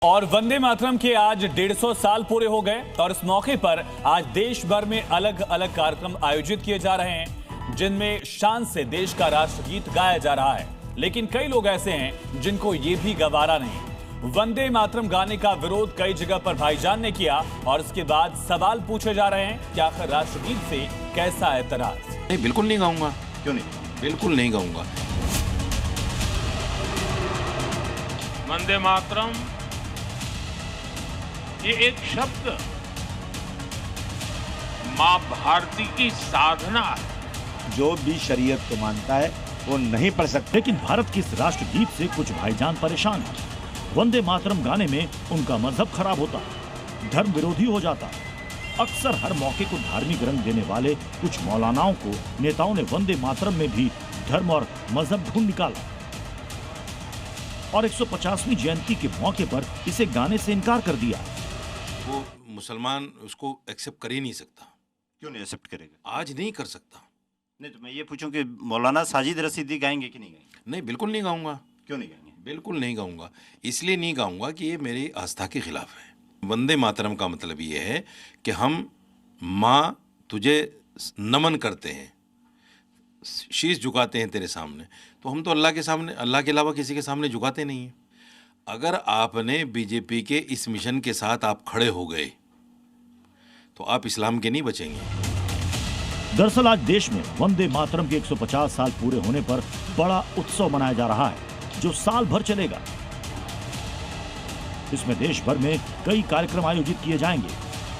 और वंदे मातरम के आज 150 साल पूरे हो गए और इस मौके पर आज देश भर में अलग अलग कार्यक्रम आयोजित किए जा रहे हैं, जिनमें शान से देश का राष्ट्रगीत गाया जा रहा है। लेकिन कई लोग ऐसे हैं जिनको ये भी गवारा नहीं। वंदे मातरम गाने का विरोध कई जगह पर भाईजान ने किया और इसके बाद सवाल पूछे जा रहे हैं कि आखिर राष्ट्रगीत से कैसा एतराज। नहीं, बिल्कुल नहीं गाऊंगा। क्यों नहीं? बिल्कुल नहीं गाऊंगा। वंदे मातरम ये एक शब्द मां भारती की साधना है। जो भी शरीयत को मानता है वो नहीं पढ़ सकते। लेकिन भारत के इस राष्ट्रगीत से कुछ भाईजान परेशान हैं। वंदे मातरम गाने में उनका मजहब खराब होता, धर्म विरोधी हो जाता। अक्सर हर मौके को धार्मिक रंग देने वाले कुछ मौलानाओं को नेताओं ने वंदे मातरम में भी धर्म और मजहब ढूंढ निकाला और 150वीं जयंती के मौके पर इसे गाने से इनकार कर दिया। वो मुसलमान उसको एक्सेप्ट कर ही नहीं सकता। क्यों नहीं एक्सेप्ट करेगा? आज नहीं कर सकता। नहीं तो मैं ये पूछूं कि मौलाना साजिद रशीदी गाएंगे कि नहीं गाएंगे? नहीं, बिल्कुल नहीं गाऊंगा। क्यों नहीं गाएंगे? बिल्कुल नहीं गाऊंगा। इसलिए नहीं गाऊंगा कि ये मेरी आस्था के खिलाफ है। वंदे मातरम का मतलब ये है कि हम माँ तुझे नमन करते हैं, शीश झुकाते हैं तेरे सामने। तो हम तो अल्लाह के सामने, अल्लाह के अलावा किसी के सामने झुकाते नहीं हैं। अगर आपने बीजेपी के इस मिशन के साथ आप खड़े हो गए तो आप इस्लाम के नहीं बचेंगे। दरअसल आज देश में वंदे मातरम के 150 साल पूरे होने पर बड़ा उत्सव मनाया जा रहा है, जो साल भर चलेगा। इसमें देश भर में कई कार्यक्रम आयोजित किए जाएंगे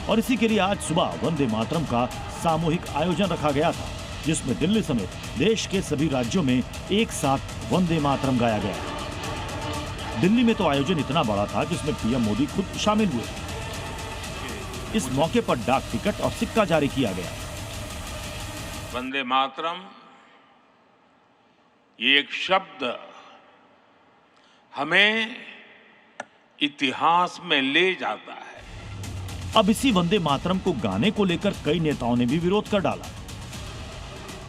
और इसी के लिए आज सुबह वंदे मातरम का सामूहिक आयोजन रखा गया था, जिसमें दिल्ली समेत देश के सभी राज्यों में एक साथ वंदे मातरम गाया गया। दिल्ली में तो आयोजन इतना बड़ा था कि इसमें पीएम मोदी खुद शामिल हुए। इस मौके पर डाक टिकट और सिक्का जारी किया गया। वंदे मातरम ये एक शब्द हमें इतिहास में ले जाता है। अब इसी वंदे मातरम को गाने को लेकर कई नेताओं ने भी विरोध कर डाला।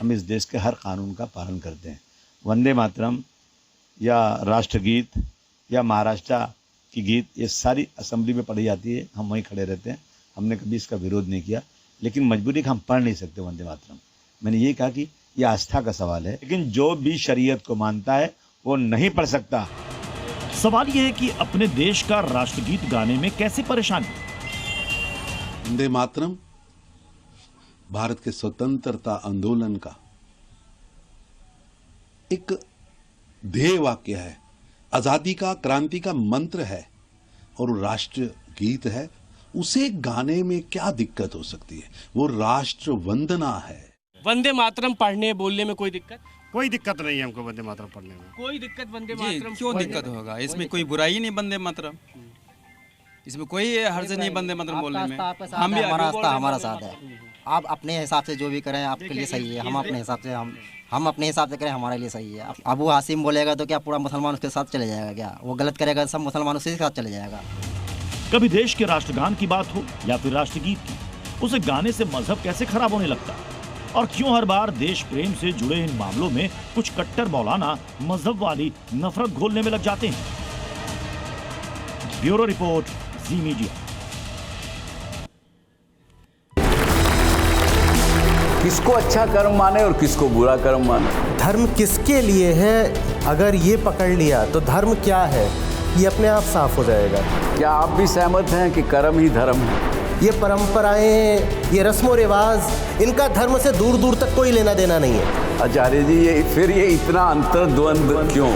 हम इस देश के हर कानून का पालन करते हैं। वंदे मातरम या राष्ट्रगीत या महाराष्ट्र की गीत, ये सारी असेंबली में पढ़ी जाती है, हम वहीं खड़े रहते हैं। हमने कभी इसका विरोध नहीं किया, लेकिन मजबूरी का हम पढ़ नहीं सकते वंदे मातरम। मैंने ये कहा कि ये आस्था का सवाल है, लेकिन जो भी शरीयत को मानता है वो नहीं पढ़ सकता। सवाल ये है कि अपने देश का राष्ट्रगीत गाने में कैसे परेशानी। वंदे मातरम भारत के स्वतंत्रता आंदोलन का एक ध्येय वाक्य है, आजादी का, क्रांति का मंत्र है और राष्ट्र गीत है। उसे गाने में क्या दिक्कत हो सकती है? वो राष्ट्र वंदना है। वंदे मातरम पढ़ने बोलने में कोई दिक्कत? कोई दिक्कत नहीं है हमको वंदे मातरम पढ़ने में। कोई दिक्कत वंदे मातरम क्यों दिक्कत होगा? इसमें कोई बुराई नहीं वंदे मातरम, इसमें कोई हर्ज नहीं वंदे मातरम बोलने में। हम भी हमारा साथ है। आप अपने हिसाब से जो भी करें आपके लिए सही है। हम अपने हिसाब से हम अपने हिसाब से करें, हमारे लिए सही है। अबू हासिम बोलेगा तो क्या पूरा मुसलमान उसके साथ चले जाएगा? क्या वो गलत करेगा सब मुसलमान उसके साथ चले जाएगा? कभी देश के राष्ट्रगान की बात हो या फिर राष्ट्रगीत की, उसे गाने से मजहब कैसे खराब होने लगता? और क्यों हर बार देश प्रेम से जुड़े इन मामलों में कुछ कट्टर मौलाना मजहब वाली नफरत घोलने में लग जाते हैं? ब्यूरो रिपोर्ट, जी मीडिया। किसको अच्छा कर्म माने और किसको बुरा कर्म माने? धर्म किसके लिए है, अगर ये पकड़ लिया तो धर्म क्या है ये अपने आप साफ हो जाएगा। क्या आप भी सहमत हैं कि कर्म ही धर्म है? ये परंपराएं, ये रस्म व रिवाज, इनका धर्म से दूर दूर तक कोई लेना देना नहीं है। आचार्य जी, ये इतना अंतर्द्वंद क्यों?